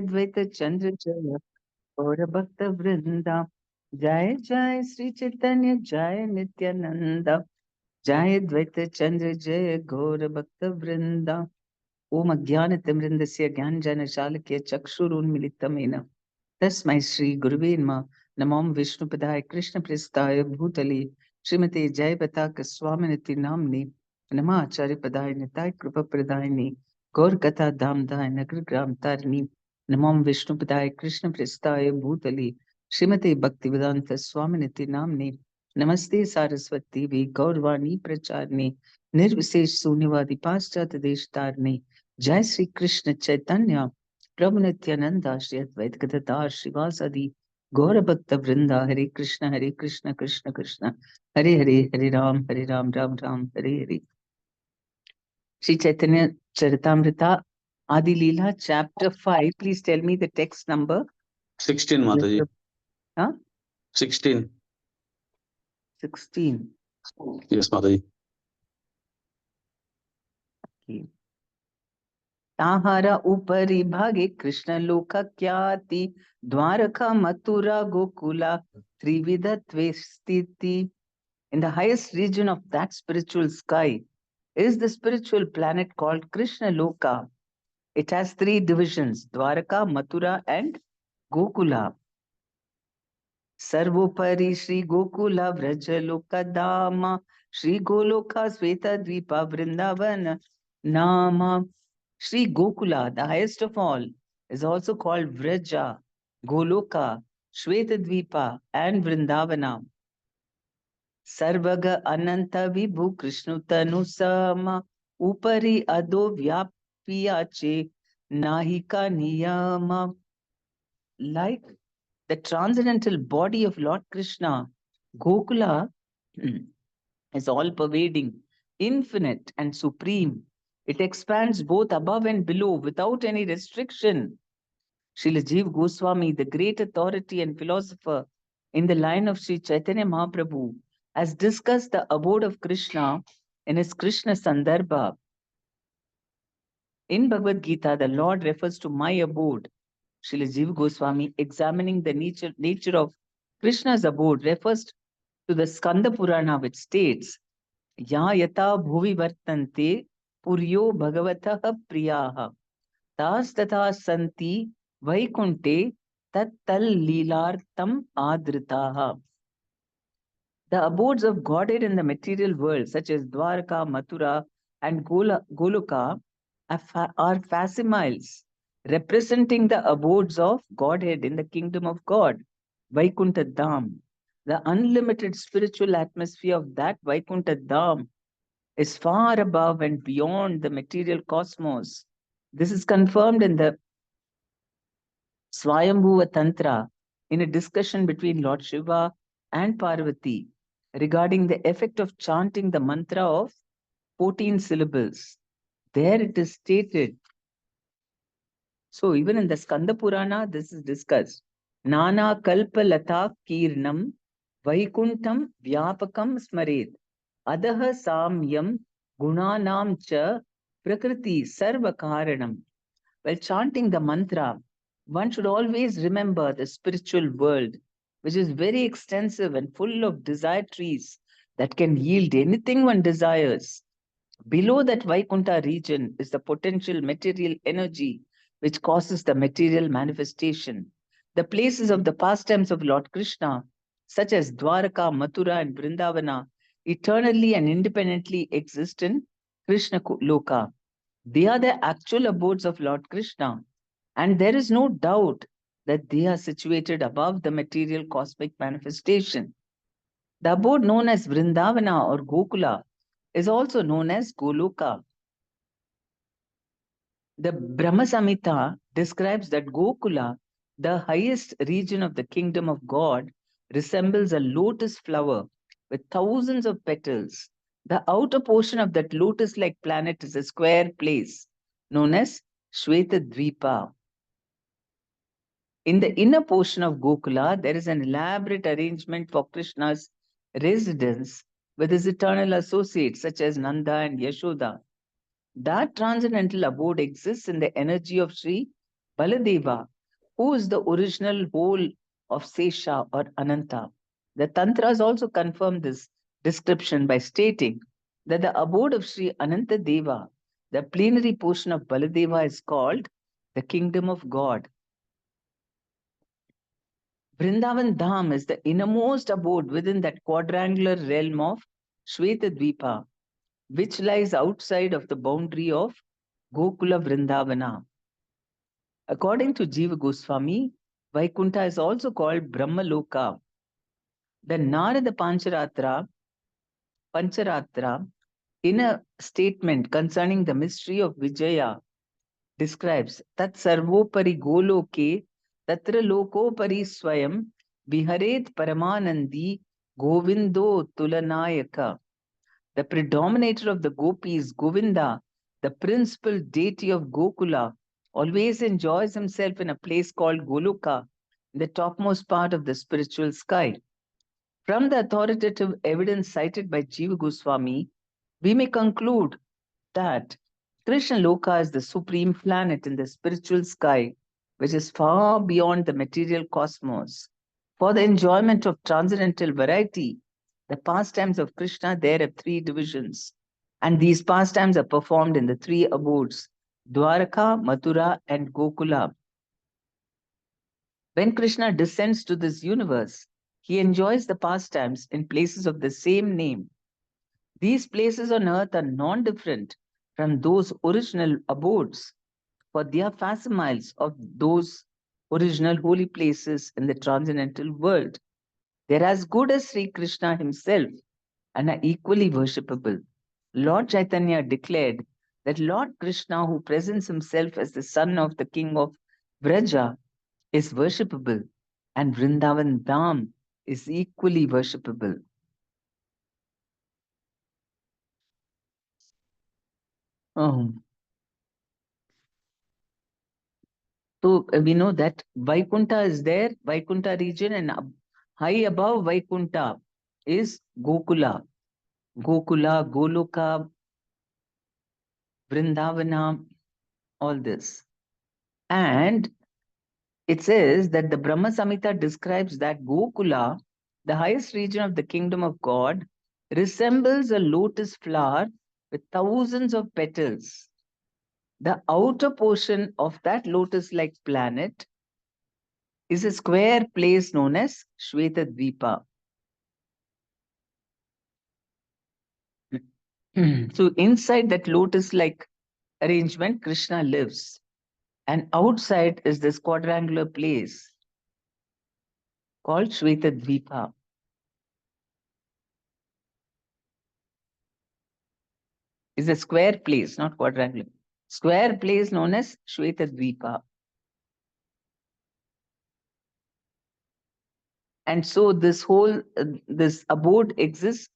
Advaita Chandra Jaya Gaura Bhakta Vrinda Jai Jai Sri Chaitanya Jai Nityananda Jai Advaita Chandra Jaya Gaura Bhakta Vrinda Om Ajnanatimrindasya Gyanjana Shalakya Chakshurunmilitamena तस्मै श्री गुरुवे नमः नमो विष्णुपदाय कृष्णप्रेष्ठाय भूतले श्रीमते जयपताक स्वामिनिति नाम्ने नमः आचार्यपदाय निताय कृपप्रदायिने गौरकथा धामदाय नगरग्राम तारिणी नमो विष्णुपदाय कृष्णप्रेष्ठाय भूतले श्रीमते भक्तिवेदांत स्वामिनिति नाम्ने नमस्ते सारस्वती वे गौरवाणी प्रचारिणे निर्विशेष शून्यवादी पाश्चात्य देश तारिणे जय श्री कृष्ण चैतन्य प्रभु नित्यानंदा श्री अद्वैत गदाधर श्रीवासादि गौर भक्त वृंदा हरे Krishna Krishna Krishna Hare Hare Ram Ram Ram Hare Hare. Shri Chaitanya Charitamrita Adi Lila chapter 5. Please tell me the text number. 16 Mataji. Huh? 16. 16. Yes, Mataji. Okay. ताहारा उपरि भागे कृष्ण लोक ख्याति द्वारका मथुरा गोकुला त्रिविधत्वे स्थिति. In the highest region of that spiritual sky is the spiritual planet called Krishna Loka. It has 3 divisions, Dwaraka, Mathura and Gokula. Sarvopari Shri Gokula Vrajaloka Dama Shri Goloka Sveta Dvipa Vrindavana Nama. Shri Gokula, the highest of all, is also called Vraja, Goloka, Shweta Dvipa and Vrindavana. Sarvaga Ananta Vibhu Krishnutanu Sama Upari Ado Vyapyache Nahika Niyama. Like the transcendental body of Lord Krishna, Gokula is all pervading, infinite, and supreme. It expands both above and below without any restriction. Srila Jeev Goswami, the great authority and philosopher in the line of Sri Chaitanya Mahaprabhu, has discussed the abode of Krishna in his Krishna Sandarbha. In Bhagavad Gita, the Lord refers to my abode. Srila Jeev Goswami, examining the nature of Krishna's abode, refers to the Skanda Purana, which states, Ya yata bhuvi vartante puryo bhagavatah priyaha tas tatha santi vaikunte tat tal lilartam adritaha. The abodes of Godhead in the material world, such as Dwarka, Mathura, and Goloka, are facsimiles representing the abodes of Godhead in the kingdom of God, Vaikuntha Dham. The unlimited spiritual atmosphere of that Vaikuntha Dham is far above and beyond the material cosmos. This is confirmed in the Swayambhuva Tantra in a discussion between Lord Shiva and Parvati regarding the effect of chanting the mantra of 14 syllables. There it is stated. So even in the Skanda Purana, this is discussed. Nana kalpa lata kirnam vaikuntam vyapakam smaret adaha samyam gunanam cha prakriti sarva karanam. While chanting the mantra, one should always remember the spiritual world, which is very extensive and full of desire trees that can yield anything one desires. Below that Vaikuntha region is the potential material energy which causes the material manifestation. The places of the pastimes of Lord Krishna, such as Dwaraka, Mathura, and Vrindavana, eternally and independently exist in Krishna Loka. They are the actual abodes of Lord Krishna, and there is no doubt that they are situated above the material cosmic manifestation. The abode known as Vrindavana or Gokula is also known as Goloka. The Brahma Samhita describes that Gokula, the highest region of the kingdom of God, resembles a lotus flower with thousands of petals. The outer portion of that lotus-like planet is a square place known as Shweta Dvipa. In the inner portion of Gokula, there is an elaborate arrangement for Krishna's residence with his eternal associates such as Nanda and Yashoda. That transcendental abode exists in the energy of Sri Baladeva, who is the original whole of Sesha or Ananta. The Tantras also confirm this description by stating that the abode of Sri Ananta Deva, the plenary portion of Baladeva, is called the kingdom of God. Vrindavan Dham is the innermost abode within that quadrangular realm of Shvetadvipa, which lies outside of the boundary of Gokula Vrindavana. According to Jiva Goswami, Vaikunta is also called Brahmaloka. The Narada Pancharatra, in a statement concerning the mystery of Vijaya, describes Tat Sarvopari Goloke Tatra Lokopari Swayam Viharet Paramanandi Govindo Tulanayaka. The predominator of the gopis, Govinda, the principal deity of Gokula, always enjoys himself in a place called Goloka, the topmost part of the spiritual sky. From the authoritative evidence cited by Jiva Goswami, we may conclude that Krishna Loka is the supreme planet in the spiritual sky, which is far beyond the material cosmos. For the enjoyment of transcendental variety, the pastimes of Krishna there have three divisions, and these pastimes are performed in the three abodes, Dwaraka, Mathura, and Gokula. When Krishna descends to this universe, he enjoys the pastimes in places of the same name. These places on earth are non-different from those original abodes, for they are facsimiles of those original holy places in the transcendental world. They are as good as Sri Krishna himself and are equally worshipable. Lord Chaitanya declared that Lord Krishna, who presents himself as the son of the king of Vraja, is worshipable, and Vrindavan Dham is equally worshipable. So we know that Vaikunta is there, Vaikunta region, and high above Vaikunta is Gokula. Gokula, Goloka, Vrindavana, all this. And it says that the Brahma Samhita describes that Gokula, the highest region of the kingdom of God, resembles a lotus flower with thousands of petals. The outer portion of that lotus-like planet is a square place known as Shvetadvipa. So inside that lotus-like arrangement, Krishna lives. And outside is this quadrangular place called Shvetadvipa. Is a square place, not quadrangular. Square place known as Shvetadvipa. And so this whole, this abode exists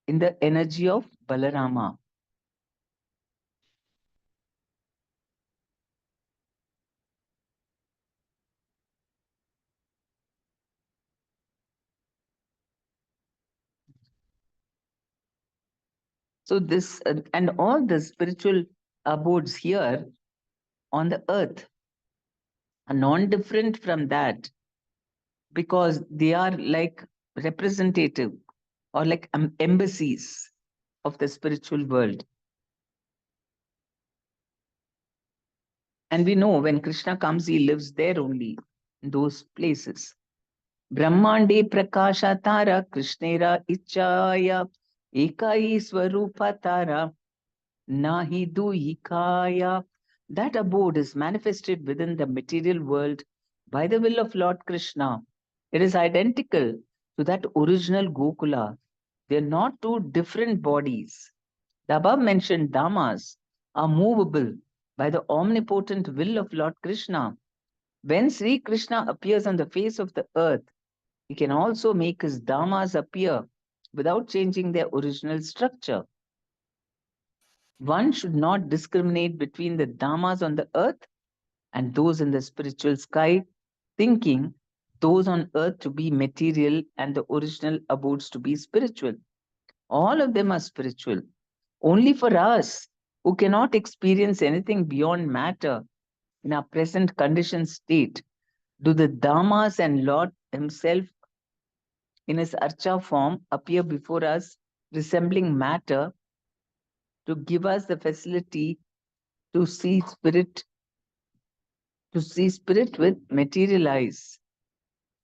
in the energy of Balarama. So this, and all the spiritual abodes here on the earth are non-different from that, because they are like representative or like embassies of the spiritual world. And we know when Krishna comes, he lives there only, in those places. Brahmande prakasha tara Krishnera ichaya ekai swarupa tara nahi duikaya. That abode is manifested within the material world by the will of Lord Krishna. It is identical to that original Gokula. They are not two different bodies. The above mentioned Dhammas are movable by the omnipotent will of Lord Krishna. When Sri Krishna appears on the face of the earth, he can also make his Dhammas appear without changing their original structure. One should not discriminate between the Dhammas on the earth and those in the spiritual sky, thinking those on earth to be material and the original abodes to be spiritual. All of them are spiritual. Only for us, who cannot experience anything beyond matter, in our present conditioned state, do the Dhammas and Lord Himself in His Archa form appear before us, resembling matter, to give us the facility to see spirit, with materialize.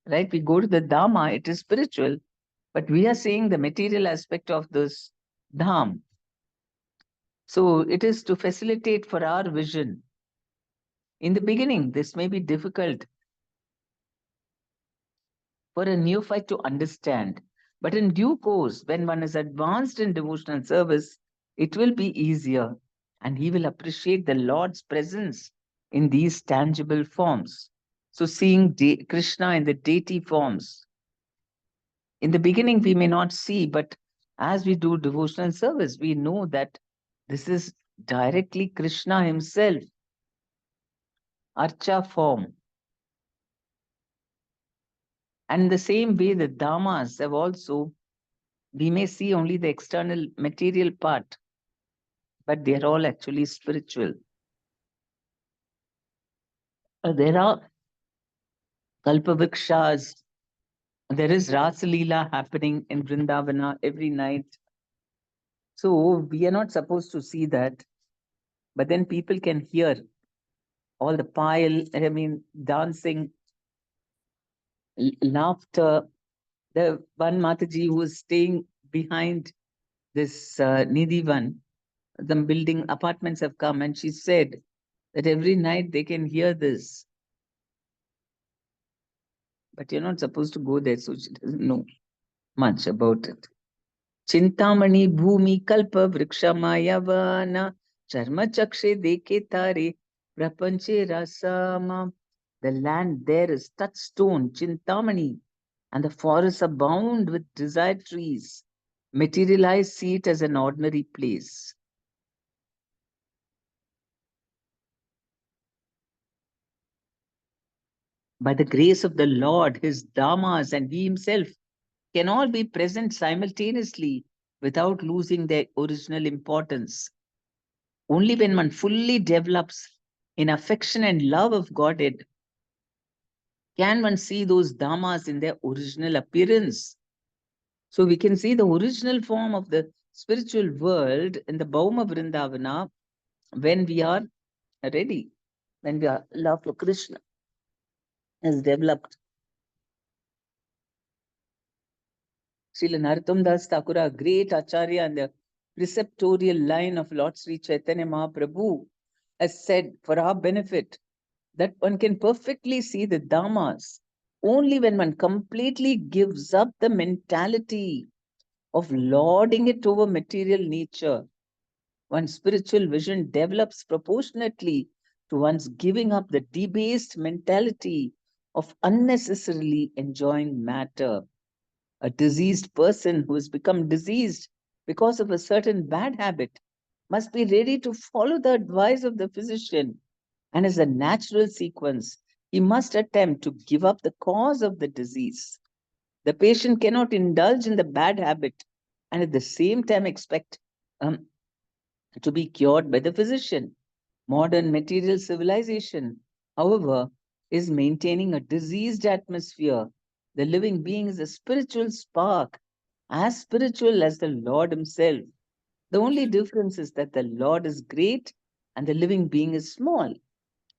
Right? We go to the Dhamma, it is spiritual, but we are seeing the material aspect of this Dham. So it is to facilitate for our vision. In the beginning, this may be difficult for a neophyte to understand, but in due course, when one is advanced in devotional service, it will be easier, and he will appreciate the Lord's presence in these tangible forms. So, seeing Krishna in the deity forms, in the beginning, we may not see, but as we do devotional service, we know that this is directly Krishna himself, Archa form. And the same way, the Dhammas have also, we may see only the external material part, but they are all actually spiritual. There are Kalpavrikshas, there is Rasa Leela happening in Vrindavana every night. So we are not supposed to see that, but then people can hear all the pile, dancing, laughter. The one Mataji who was staying behind this Nidhi one, the building apartments have come, and she said that every night they can hear this. But you're not supposed to go there, so she doesn't know much about it. Chintamani bhumi kalpa vriksha mayavana charma chakshe deke tare prapanche rasama. The land there is touchstone, Chintamani, and the forests abound with desired trees. Materialize see it as an ordinary place. By the grace of the Lord, His Dhammas and He Himself can all be present simultaneously without losing their original importance. Only when one fully develops in affection and love of Godhead can one see those Dhammas in their original appearance. So we can see the original form of the spiritual world in the Bhauma Vrindavana when we are ready, when we are love for Krishna has developed. Srila Narottam Das Thakur, a great Acharya and the preceptorial line of Lord Sri Chaitanya Mahaprabhu, has said for our benefit that one can perfectly see the Dhammas only when one completely gives up the mentality of lording it over material nature. One's spiritual vision develops proportionately to one's giving up the debased mentality of unnecessarily enjoying matter. A diseased person who has become diseased because of a certain bad habit must be ready to follow the advice of the physician, and as a natural sequence, he must attempt to give up the cause of the disease. The patient cannot indulge in the bad habit and at the same time expect to be cured by the physician. Modern material civilization, however, is maintaining a diseased atmosphere. The living being is a spiritual spark, as spiritual as the Lord Himself. The only difference is that the Lord is great and the living being is small.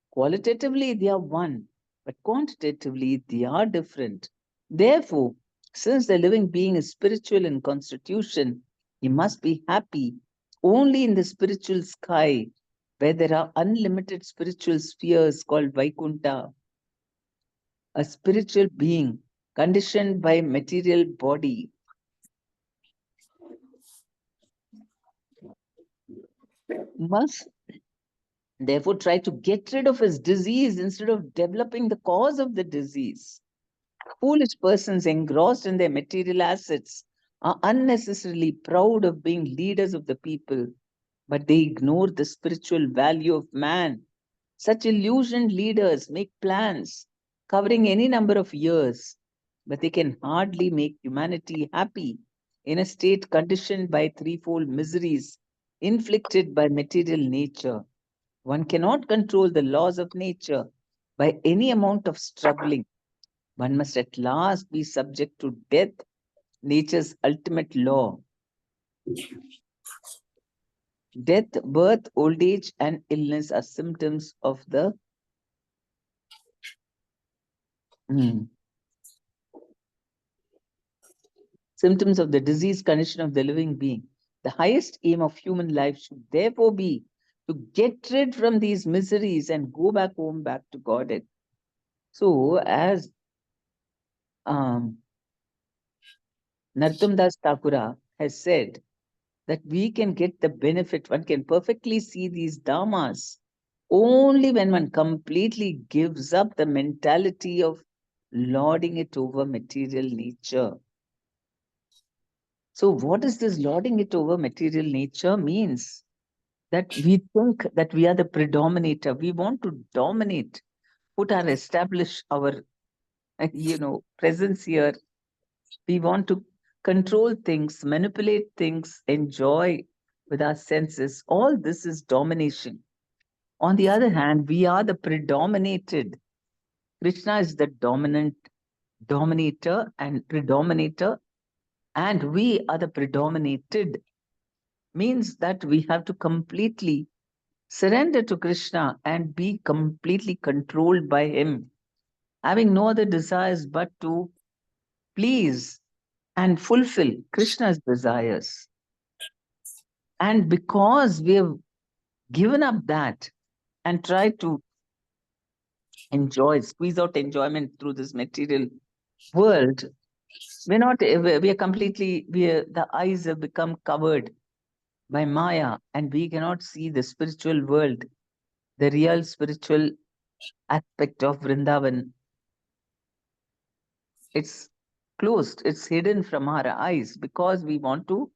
Qualitatively, they are one, but quantitatively, they are different. Therefore, since the living being is spiritual in constitution, he must be happy only in the spiritual sky, where there are unlimited spiritual spheres called Vaikuntha. A spiritual being conditioned by material body must therefore try to get rid of his disease instead of developing the cause of the disease. Foolish persons engrossed in their material assets are unnecessarily proud of being leaders of the people, but they ignore the spiritual value of man. Such illusioned leaders make plans covering any number of years, but they can hardly make humanity happy in a state conditioned by threefold miseries inflicted by material nature. One cannot control the laws of nature by any amount of struggling. One must at last be subject to death, nature's ultimate law. Death, birth, old age, and illness are symptoms of the hmm, symptoms of the disease condition of the living being. The highest aim of human life should therefore be to get rid from these miseries and go back home, back to Godhead. So, as um, Narottam Das Thakura has said, that we can get the benefit, one can perfectly see these dharmas only when one completely gives up the mentality of lording it over material nature. So, what is this lording it over material nature means? That we think that we are the predominator. We want to dominate, establish our, presence here. We want to control things, manipulate things, enjoy with our senses. All this is domination. On the other hand, we are the predominated. Krishna is the dominator and predominator, and we are the predominated. Means that we have to completely surrender to Krishna and be completely controlled by Him, having no other desires but to please and fulfill Krishna's desires. And because we have given up that and tried to squeeze out enjoyment through this material world, we are completely, the eyes have become covered by Maya and we cannot see the spiritual world, the real spiritual aspect of Vrindavan. It's closed, it's hidden from our eyes because we want to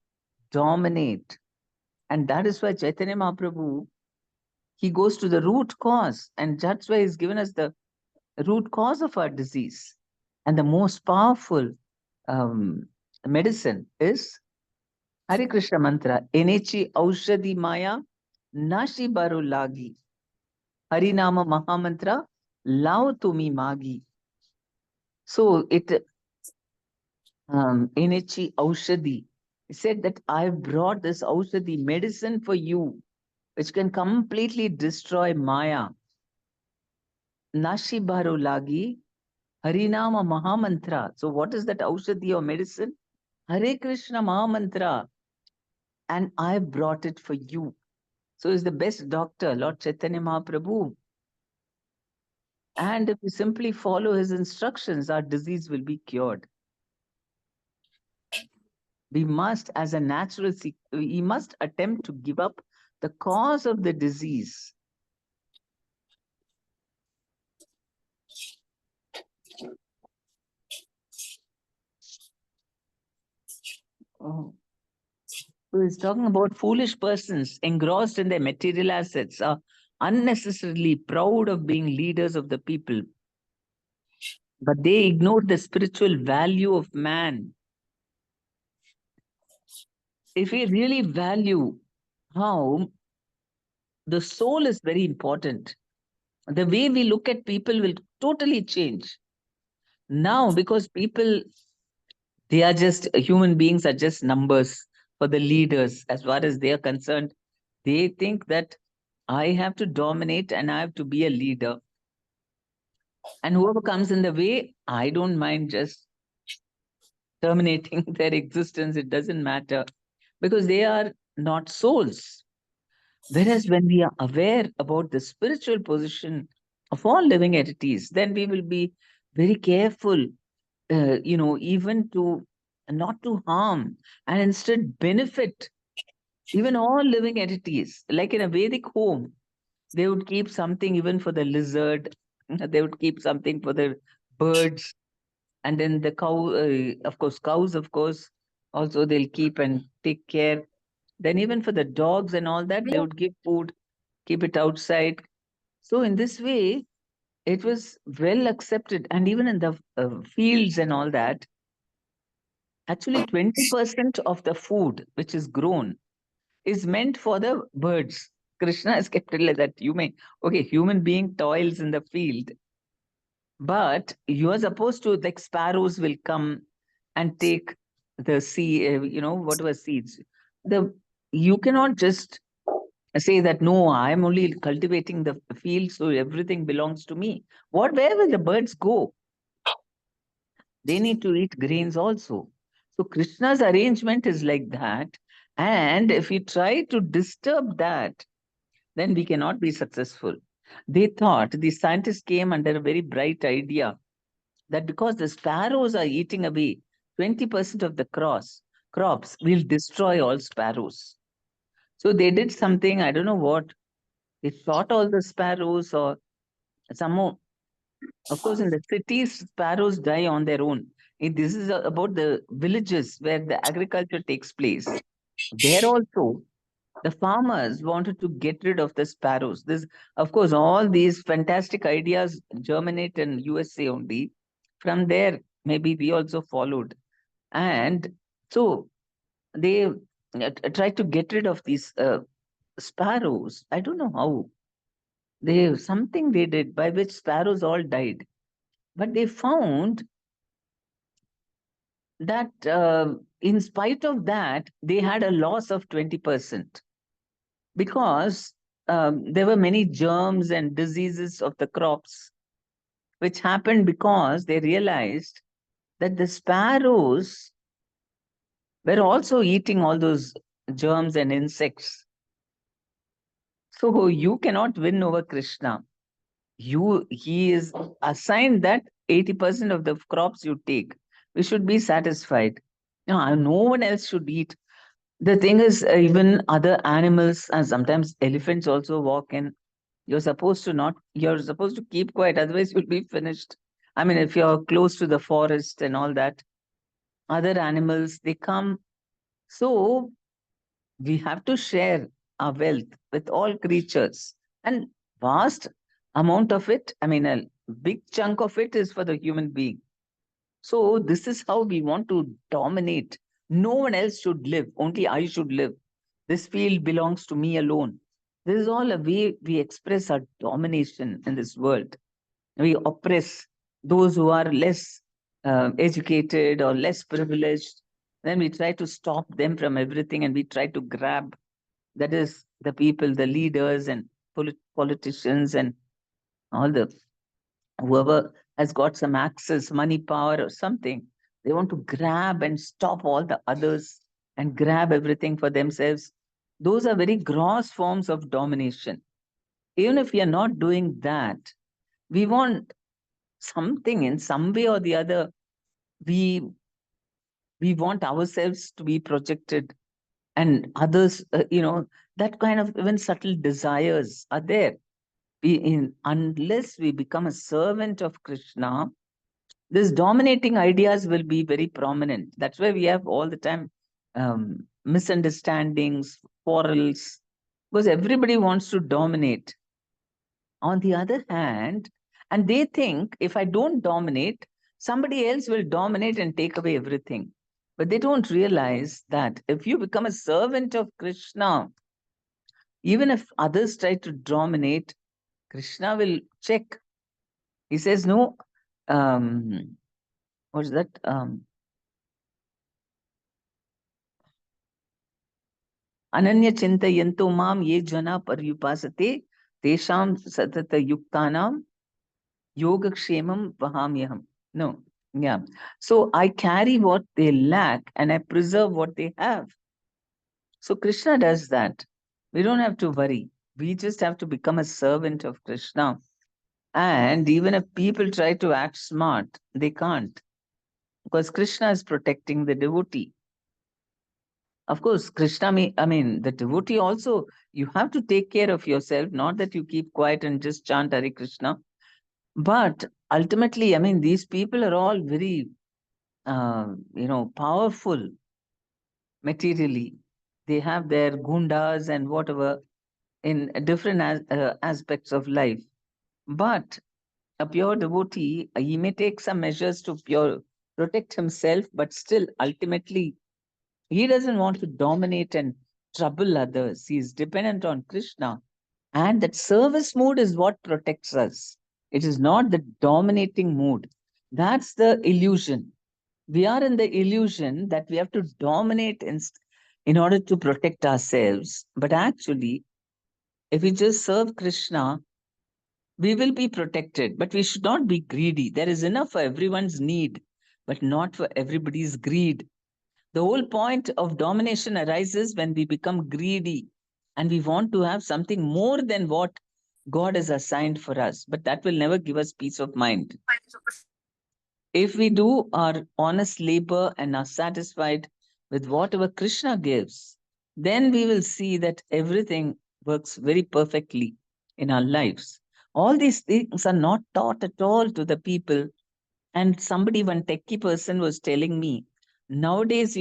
dominate. And that is why Chaitanya Mahaprabhu, he goes to the root cause, and that's why he's given us the root cause of our disease. And the most powerful um, medicine is Hare Krishna mantra. Enechi aushadhi maya nashi baru lagi. Harinama Mahamantra lao tumi magi. So Enechi aushadhi. He said that I've brought this aushadhi medicine for you, which can completely destroy Maya. Nashi baru lagi. Harinama Mahamantra. So what is that aushadhi or medicine? Hare Krishna Mahamantra. And I brought it for you. So is the best doctor, Lord Chaitanya Mahaprabhu. And if we simply follow his instructions, our disease will be cured. We must, as a natural, we must attempt to give up the cause of the disease. Oh. So he's talking about foolish persons engrossed in their material assets are unnecessarily proud of being leaders of the people, but they ignore the spiritual value of man. If we really value how the soul is very important, the way we look at people will totally change. Now, because people, they are just human beings, are just numbers for the leaders as far as they are concerned. They think that I have to dominate and I have to be a leader. And whoever comes in the way, I don't mind just terminating their existence. It doesn't matter because they are not souls. Whereas when we are aware about the spiritual position of all living entities, then we will be very careful, even to not to harm and instead benefit even all living entities. Like in a Vedic home, they would keep something even for the lizard, they would keep something for the birds, and then the cow, of course, cows, of course, also they'll keep and take care. Then even for the dogs and all that, they would give food, keep it outside. So in this way, it was well accepted. And even in the fields and all that, actually 20% of the food which is grown is meant for the birds. Krishna has kept it like that. Human being toils in the field, but you are supposed to, like sparrows will come and take the seed, whatever seeds. You cannot just say that, no, I'm only cultivating the field, so everything belongs to me. Where will the birds go? They need to eat grains also. So Krishna's arrangement is like that. And if we try to disturb that, then we cannot be successful. They thought, the scientists came under a very bright idea that because the sparrows are eating away 20% of the crops, will destroy all sparrows. So they did something, I don't know what. They shot all the sparrows or some more. Of course, in the cities, sparrows die on their own. This is about the villages where the agriculture takes place. There also, the farmers wanted to get rid of the sparrows. Of course, all these fantastic ideas germinate in USA only. From there, maybe we also followed. And so they tried to get rid of these sparrows. I don't know how. Something they did by which sparrows all died. But they found that in spite of that, they had a loss of 20% because there were many germs and diseases of the crops, which happened because they realized that the sparrows were also eating all those germs and insects. So you cannot win over Krishna. He is assigned that 80% of the crops you take, we should be satisfied. No one else should eat. The thing is, even other animals, and sometimes elephants also walk in. You're supposed to keep quiet, otherwise you'll be finished. I mean, if you're close to the forest and all that, other animals, they come. So we have to share our wealth with all creatures. And vast amount of it, I mean, a big chunk of it is for the human being. So this is how we want to dominate. No one else should live. Only I should live. This field belongs to me alone. This is all a way we express our domination in this world. We oppress those who are less educated or less privileged. Then we try to stop them from everything and we try to grab, that is, the people, the leaders and politicians and all the whoever has got some access, money, power, or something. They want to grab and stop all the others and grab everything for themselves. Those are very gross forms of domination. Even if we are not doing that, we want something in some way or the other. We we want ourselves to be projected and others, that kind of even subtle desires are there. Unless we become a servant of Krishna, these dominating ideas will be very prominent. That's why we have all the time misunderstandings, quarrels, because everybody wants to dominate. On the other hand, and they think if I don't dominate, somebody else will dominate and take away everything. But they don't realize that if you become a servant of Krishna, even if others try to dominate, Krishna will check. He says, no, what's that? Ananya Chintayanto Mam Ye Jana Paryupasate Tesham Satata Yuktanam Yogakshemam Vahamyaham. No, yeah. So I carry what they lack and I preserve what they have. So Krishna does that. We don't have to worry. We just have to become a servant of Krishna. And even if people try to act smart, they can't. Because Krishna is protecting the devotee. Of course, the devotee also, you have to take care of yourself, not that you keep quiet and just chant Hare Krishna. But ultimately, these people are all very, powerful materially. They have their gundas and whatever in different aspects of life. But a pure devotee, he may take some measures to protect himself, but still, ultimately, he doesn't want to dominate and trouble others. He is dependent on Krishna. And that service mood is what protects us. It is not the dominating mood. That's the illusion. We are in the illusion that we have to dominate in order to protect ourselves. But actually, if we just serve Krishna, we will be protected. But we should not be greedy. There is enough for everyone's need, but not for everybody's greed. The whole point of domination arises when we become greedy and we want to have something more than what God has assigned for us. But that will never give us peace of mind. If we do our honest labor and are satisfied with whatever Krishna gives, then we will see that everything works very perfectly in our lives. All these things are not taught at all to the people. And somebody, one techie person, was telling me nowadays,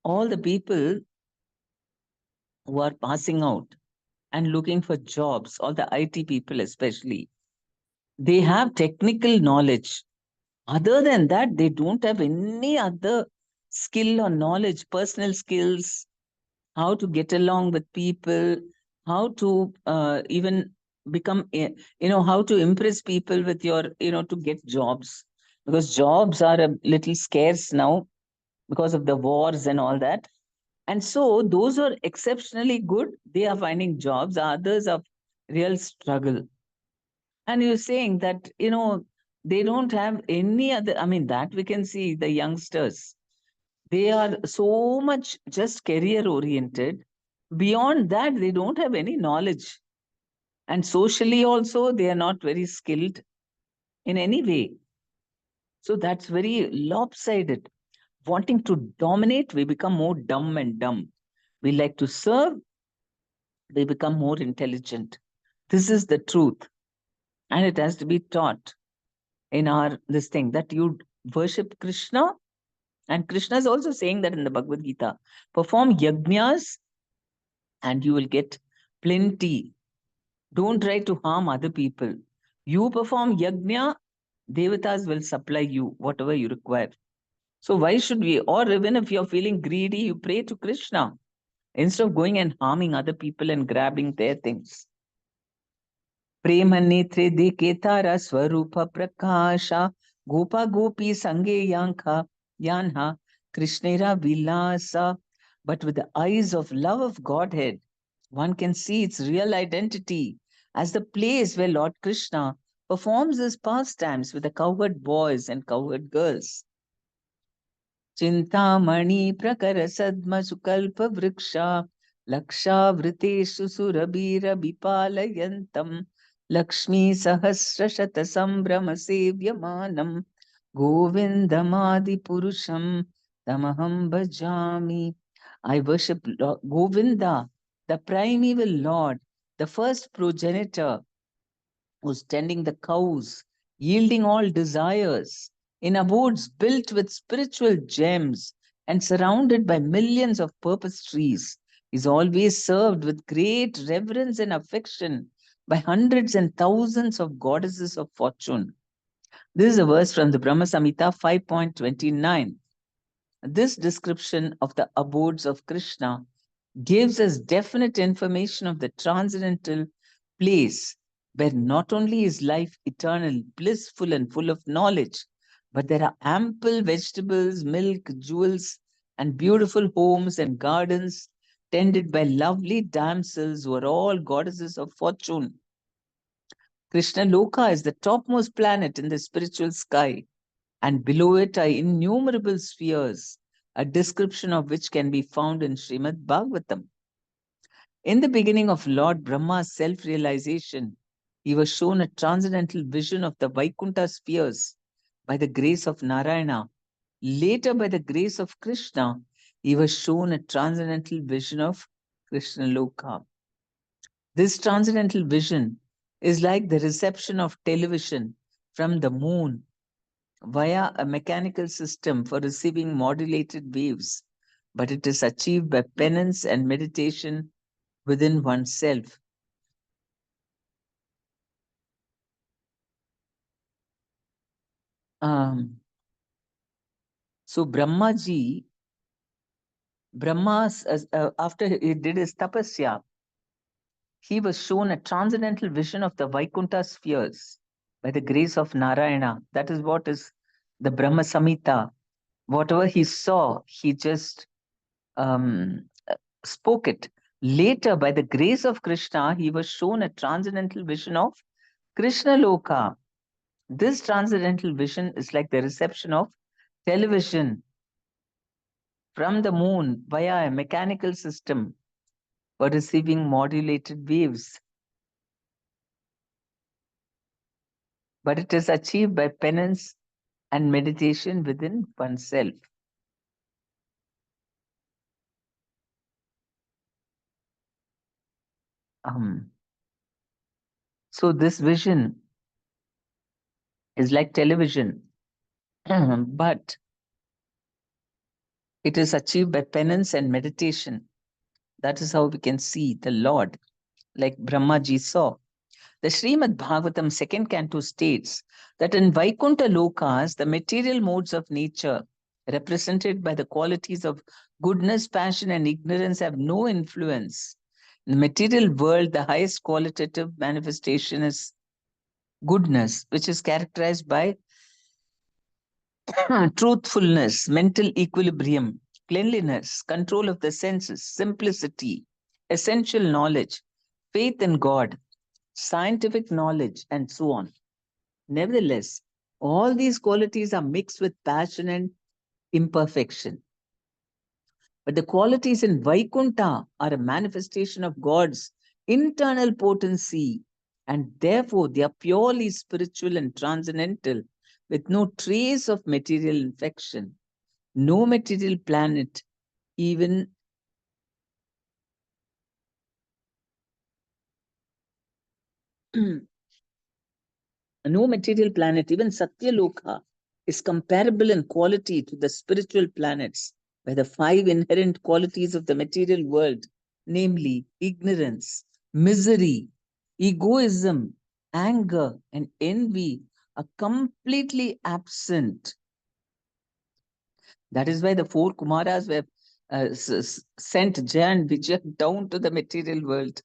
all the people who are passing out and looking for jobs, all the IT people especially, they have technical knowledge. Other than that, they don't have any other skill or knowledge, personal skills, how to get along with people, how to even become, how to impress people with your, to get jobs. Because jobs are a little scarce now because of the wars and all that. And so those who are exceptionally good, they are finding jobs, others are real struggle. And you're saying that, they don't have any other, I mean, that we can see the youngsters. They are so much just career oriented. Beyond that, they don't have any knowledge. And socially also, they are not very skilled in any way. So that's very lopsided. Wanting to dominate, we become more dumb and dumb. We like to serve, we become more intelligent. This is the truth. And it has to be taught in our this thing that you worship Krishna. And Krishna is also saying that in the Bhagavad Gita. Perform yajnas and you will get plenty. Don't try to harm other people. You perform yajna, devatas will supply you whatever you require. So why should we? Or even if you're feeling greedy, you pray to Krishna instead of going and harming other people and grabbing their things. प्रेम नेत्रे देखे तारा स्वरूप प्रकाशा गोपा गोपी संगे यांखा yanha krishnera vilasa. But with the eyes of love of Godhead, one can see its real identity as the place where Lord Krishna performs his pastimes with the cowherd boys and cowherd girls. Chintamani प्रकर सद्म सुकल्प वृक्षा लक्षावृतेषु सुरबीर विपालयन्तम् लक्ष्मी सहस्र शत संभ्रम सेव्यमानम् गोविन्दमादि पुरुषं तमहं भजामि. I worship Govinda, the primeval Lord, the first progenitor, who's tending the cows, yielding all desires, in abodes built with spiritual gems and surrounded by millions of purpose trees, is always served with great reverence and affection by hundreds and thousands of goddesses of fortune. This is a verse from the Brahma Samhita 5.29. This description of the abodes of Krishna gives us definite information of the transcendental place where not only is life eternal, blissful, and full of knowledge, but there are ample vegetables, milk, jewels, and beautiful homes and gardens tended by lovely damsels who are all goddesses of fortune. Krishna Loka is the topmost planet in the spiritual sky, and below it are innumerable spheres, a description of which can be found in Srimad Bhagavatam. In the beginning of Lord Brahma's self-realization, he was shown a transcendental vision of the Vaikuntha spheres by the grace of Narayana. Later, by the grace of Krishna, he was shown a transcendental vision of Krishna Loka. This transcendental vision is like the reception of television from the moon via a mechanical system for receiving modulated waves, but it is achieved by penance and meditation within oneself. So Brahmaji, Brahma, after he did his tapasya, he was shown a transcendental vision of the Vaikuntha spheres by the grace of Narayana. That is what is the Brahma Samhita. Whatever he saw, he just spoke it. Later, by the grace of Krishna, he was shown a transcendental vision of Krishna Loka. This transcendental vision is like the reception of television from the moon via a mechanical system for receiving modulated waves. But it is achieved by penance and meditation within oneself. So this vision is like television, but it is achieved by penance and meditation. That is how we can see the Lord, like Brahmaji saw. The Srimad Bhagavatam second canto states that in Vaikuntha Lokas, the material modes of nature, represented by the qualities of goodness, passion, and ignorance, have no influence. In the material world, the highest qualitative manifestation is goodness, which is characterized by truthfulness, mental equilibrium, cleanliness, control of the senses, simplicity, essential knowledge, faith in God, scientific knowledge, and so on. Nevertheless, all these qualities are mixed with passion and imperfection. But the qualities in Vaikuntha are a manifestation of God's internal potency, and therefore they are purely spiritual and transcendental, with no trace of material infection. No material planet, even no material planet, even Satyaloka, is comparable in quality to the spiritual planets by the five inherent qualities of the material world, namely ignorance, misery, egoism, anger, and envy, are completely absent. That is why the four Kumaras were sent Jaya and Vijay down to the material world.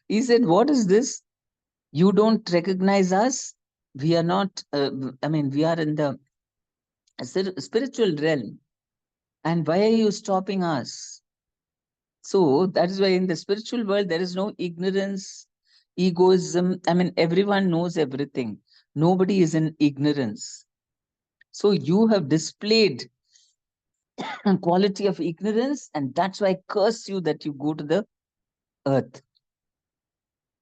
He said, "What is this? You don't recognize us? We are not, we are in the spiritual realm. And why are you stopping us?" So that is why in the spiritual world, there is no ignorance, egoism. Everyone knows everything. Nobody is in ignorance. So you have displayed a quality of ignorance, and that's why I curse you that you go to the earth.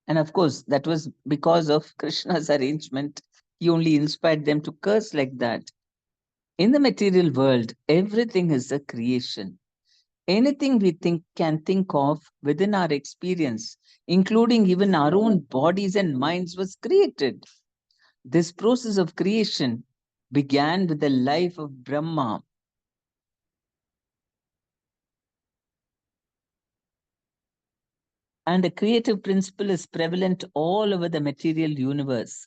And of course, that was because of Krishna's arrangement. He only inspired them to curse like that. In the material world, everything is a creation. Anything we can think of within our experience, including even our own bodies and minds, was created. This process of creation began with the life of Brahma. And the creative principle is prevalent all over the material universe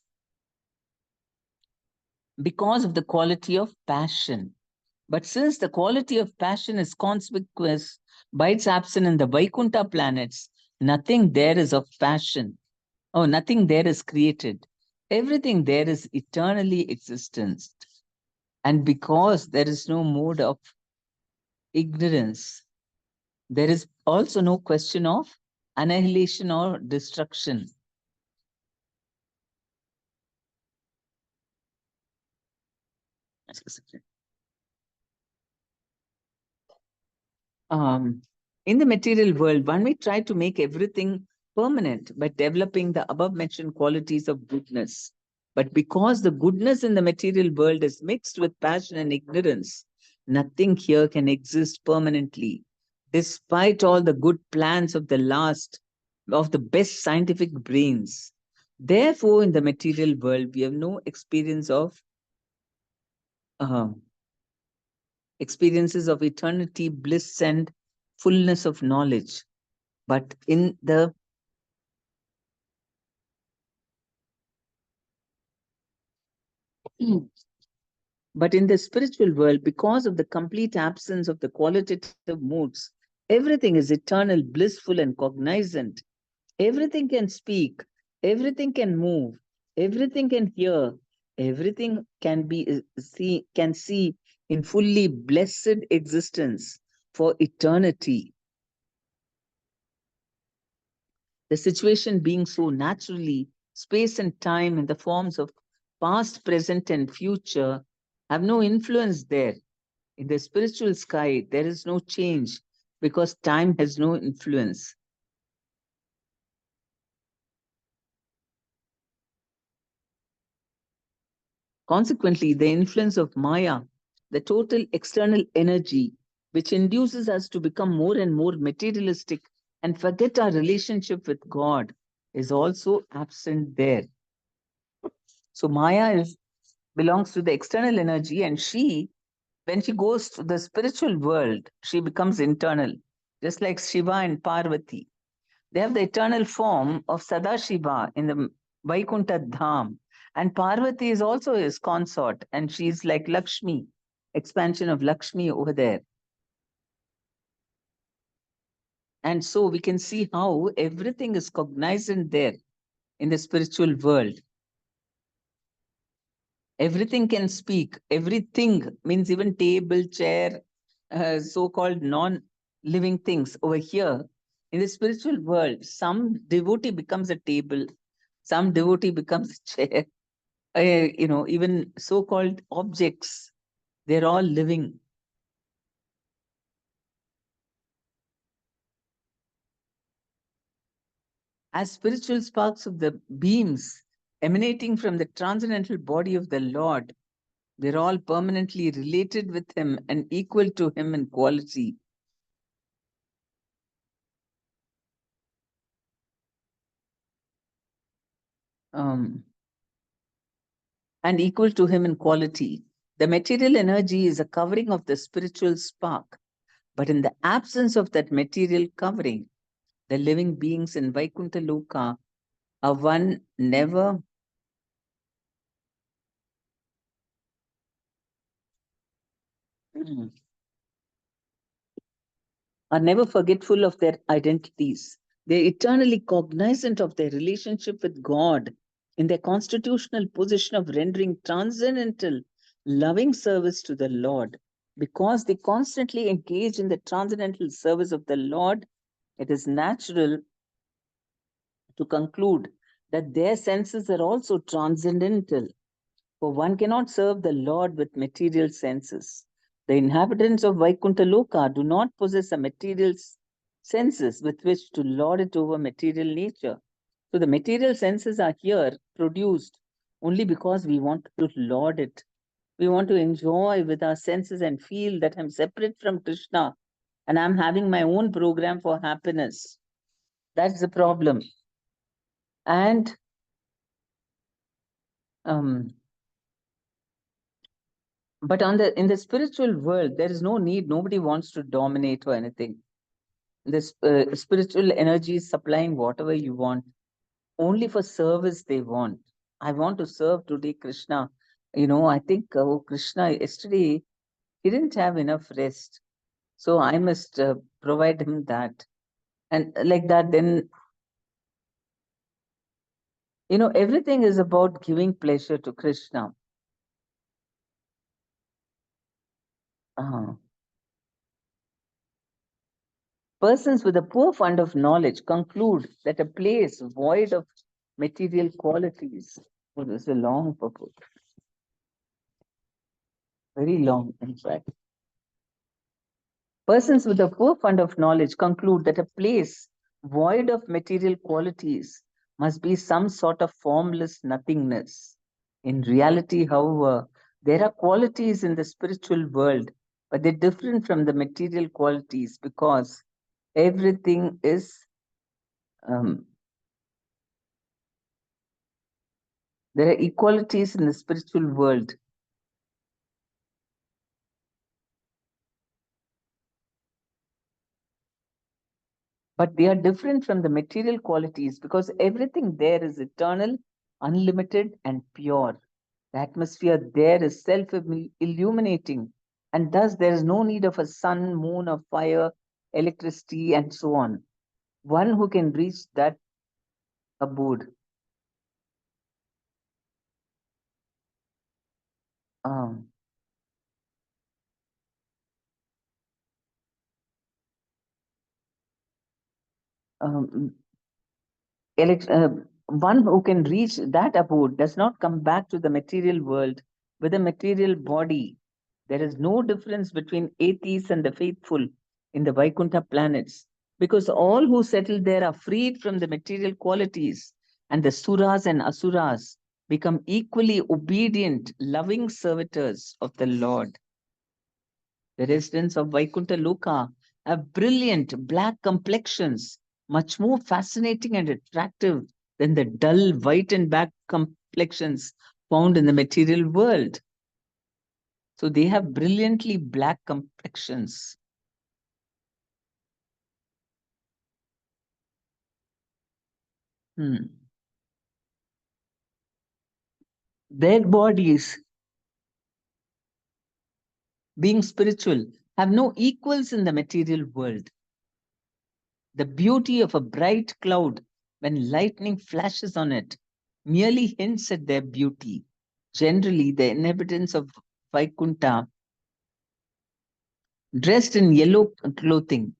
because of the quality of passion. But since the quality of passion is conspicuous by its absence in the Vaikuntha planets, nothing there is of passion. Oh, nothing there is created. Everything there is eternally existence. And because there is no mode of ignorance, there is also no question of annihilation or destruction. In the material world, one may try to make everything permanent by developing the above mentioned qualities of goodness. But because the goodness in the material world is mixed with passion and ignorance, nothing here can exist permanently, despite all the good plans of of the best scientific brains. Therefore, in the material world, we have no experience of uh, experiences of eternity, bliss, and fullness of knowledge. But in the but in the spiritual world, because of the complete absence of the qualitative moods, everything is eternal, blissful, and cognizant. Everything can speak, everything can move, everything can hear, everything can see in fully blessed existence for eternity. The situation being so naturally, space and time in the forms of past, present, and future have no influence there. In the spiritual sky, there is no change because time has no influence. Consequently, the influence of Maya, the total external energy, which induces us to become more and more materialistic and forget our relationship with God, is also absent there. So Maya belongs to the external energy, and when she goes to the spiritual world, she becomes internal, just like Shiva and Parvati. They have the eternal form of Sadashiva in the Vaikuntha Dham. And Parvati is also his consort, and she's like Lakshmi, expansion of Lakshmi over there. And so we can see how everything is cognizant there in the spiritual world. Everything can speak. Everything means even table, chair, so-called non-living things over here. In the spiritual world, some devotee becomes a table, some devotee becomes a chair. Even so-called objects, they're all living. As spiritual sparks of the beams emanating from the transcendental body of the Lord, they're all permanently related with Him and equal to Him in quality. Um, and equal to Him in quality. The material energy is a covering of the spiritual spark, but in the absence of that material covering, the living beings in Vaikuntha Loka are one never are never forgetful of their identities. They're eternally cognizant of their relationship with God in their constitutional position of rendering transcendental, loving service to the Lord. Because they constantly engage in the transcendental service of the Lord, it is natural to conclude that their senses are also transcendental. For one cannot serve the Lord with material senses. The inhabitants of Vaikuntha Loka do not possess a material senses with which to lord it over material nature. So the material senses are here produced only because we want to lord it. We want to enjoy with our senses and feel that I'm separate from Krishna and I'm having my own program for happiness. That's the problem. And um, but in the spiritual world, there is no need. Nobody wants to dominate or anything. This spiritual energy is supplying whatever you want. Only for service they want. I want to serve today, Krishna. I think, oh, Krishna, yesterday he didn't have enough rest. So I must provide him that. And like that, then, everything is about giving pleasure to Krishna. Uh, Persons with a poor fund of knowledge conclude that a place void of material qualities, oh, this is a long purport, very long, in fact. Persons with a poor fund of knowledge conclude that a place void of material qualities must be some sort of formless nothingness. In reality, however, there are qualities in the spiritual world, but they're different from the material qualities because everything is um, there are equalities in the spiritual world, but they are different from the material qualities because everything there is eternal, unlimited, and pure. The atmosphere there is self illuminating, and thus there is no need of a sun, moon, or fire, electricity, and so on. One who can reach that abode. Um, um, one who can reach that abode does not come back to the material world with a material body. There is no difference between atheists and the faithful in the Vaikuntha planets, because all who settle there are freed from the material qualities, and the suras and asuras become equally obedient, loving servitors of the Lord. The residents of Vaikuntha Loka have brilliant black complexions, much more fascinating and attractive than the dull white and black complexions found in the material world. So they have brilliantly black complexions. Hmm. Their bodies, being spiritual, have no equals in the material world. The beauty of a bright cloud when lightning flashes on it merely hints at their beauty. Generally, the inhabitants of Vaikunta, dressed in yellow clothing,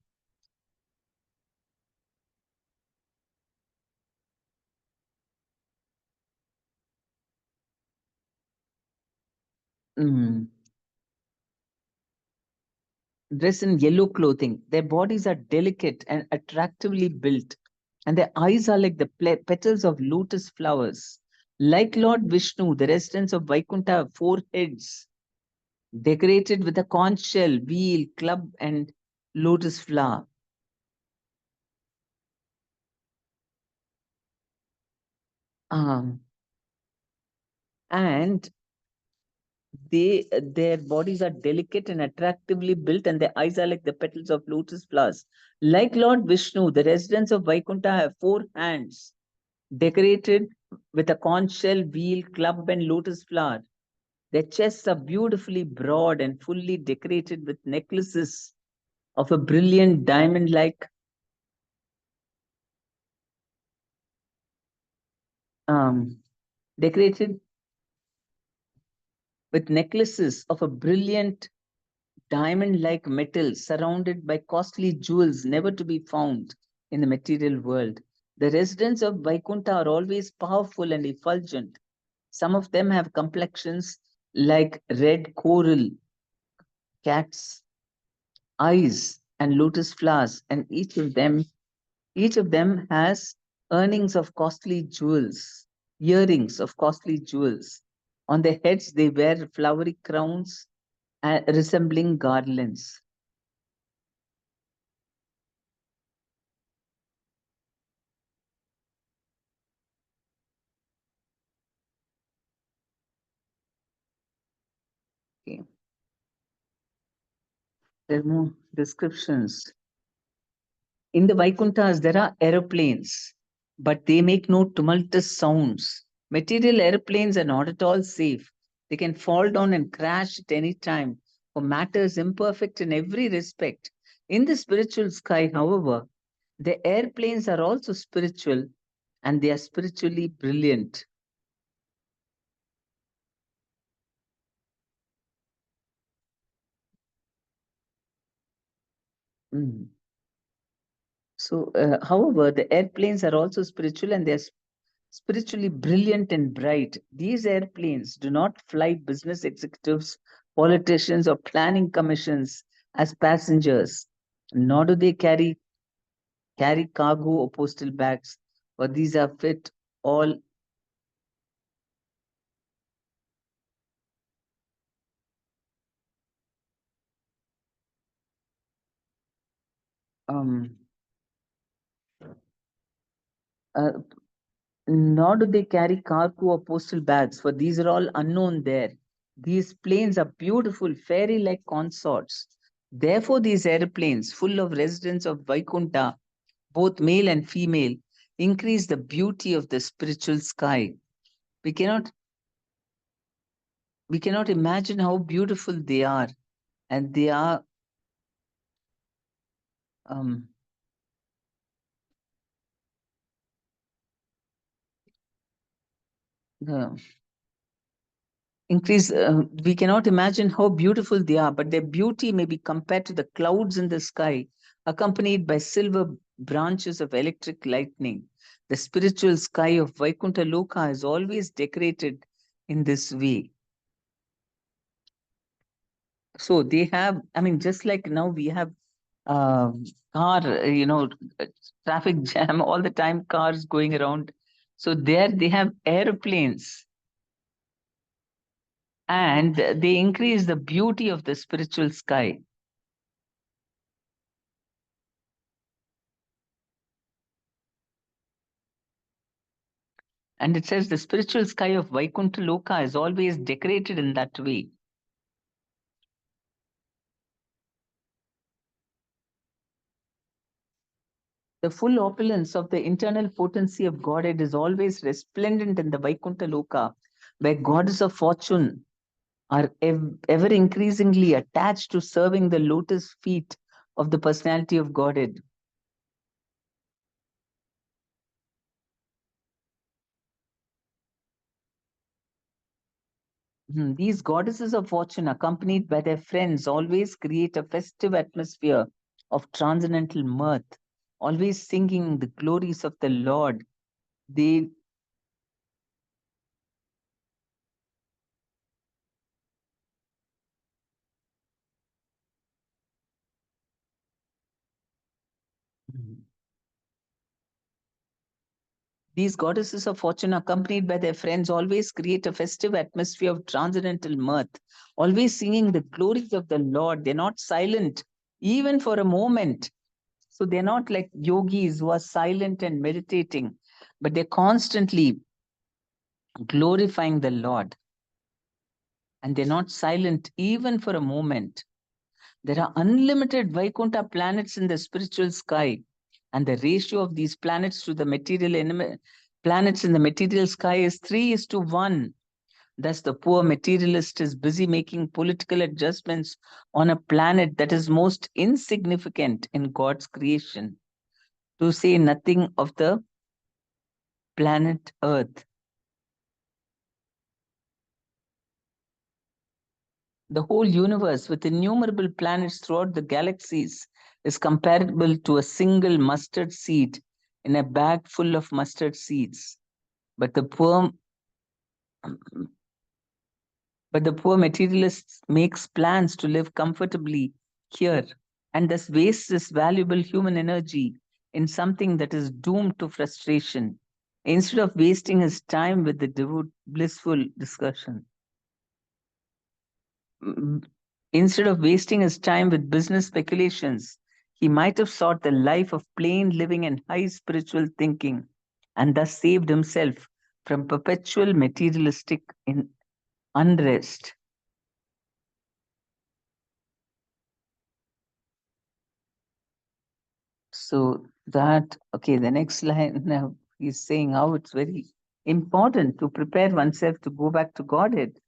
mm, dressed in yellow clothing, their bodies are delicate and attractively built, and their eyes are like the petals of lotus flowers. Like Lord Vishnu, the residents of Vaikunta have four heads, decorated with a conch shell, wheel, club, and lotus flower. Um, and their bodies are delicate and attractively built, and their eyes are like the petals of lotus flowers. Like Lord Vishnu, the residents of Vaikuntha have four hands, decorated with a conch shell, wheel, club, and lotus flower. Their chests are beautifully broad and fully decorated with necklaces of a brilliant diamond-like um, decorated with necklaces of a brilliant diamond like metal surrounded by costly jewels never to be found in the material world. The residents of Vaikuntha are always powerful and effulgent. Some of them have complexions like red coral, cat's eyes, and lotus flowers, and each of them has earrings of costly jewels, earrings of costly jewels. On their heads, they wear flowery crowns resembling garlands. Okay. There are more descriptions. In the Vaikunthas, there are aeroplanes, but they make no tumultuous sounds. Material airplanes are not at all safe. They can fall down and crash at any time, for matters imperfect in every respect. In the spiritual sky, however, the airplanes are also spiritual and they are spiritually brilliant. Mm. So, however, the airplanes are also spiritual and they are spiritually brilliant and bright. These airplanes do not fly business executives, politicians, or planning commissions as passengers, nor do they carry cargo or postal bags, for these are fit all um, uh, nor do they carry cargo or postal bags, for these are all unknown there. These planes are beautiful, fairy like consorts. Therefore, these airplanes, full of residents of Vaikunta, both male and female, increase the beauty of the spiritual sky. We cannot we cannot imagine how beautiful they are, and they are um, the increase. We cannot imagine how beautiful they are, but their beauty may be compared to the clouds in the sky, accompanied by silver branches of electric lightning. The spiritual sky of Vaikuntha Loka is always decorated in this way. So they have, I mean, just like now we have car, traffic jam all the time, cars going around. So there they have airplanes, and they increase the beauty of the spiritual sky. And it says the spiritual sky of Vaikuntha Loka is always decorated in that way. The full opulence of the internal potency of Godhead is always resplendent in the Vaikuntha Loka, where goddess of fortune are ever increasingly attached to serving the lotus feet of the personality of Godhead. These goddesses of fortune, accompanied by their friends, always create a festive atmosphere of transcendental mirth, always singing the glories of the Lord. They These goddesses of fortune, accompanied by their friends, always create a festive atmosphere of transcendental mirth, always singing the glories of the Lord. They're not silent, even for a moment. So they're not like yogis who are silent and meditating, but they're constantly glorifying the Lord. And they're not silent even for a moment. There are unlimited Vaikuntha planets in the spiritual sky, and the ratio of these planets to the planets in the material sky is 3:1. Thus, the poor materialist is busy making political adjustments on a planet that is most insignificant in God's creation, to say nothing of the planet Earth. The whole universe, with innumerable planets throughout the galaxies, is comparable to a single mustard seed in a bag full of mustard seeds. But the poor materialist makes plans to live comfortably here, and thus wastes this valuable human energy in something that is doomed to frustration, instead of wasting his time with the blissful discussion. Instead of wasting his time with business speculations, he might have sought the life of plain living and high spiritual thinking, and thus saved himself from perpetual materialistic unrest. So that, okay, the next line now he's saying how it's very important to prepare oneself to go back to Godhead.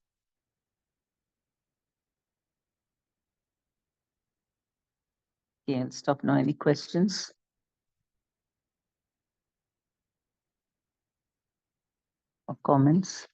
Okay, I'll stop now. Any questions or comments?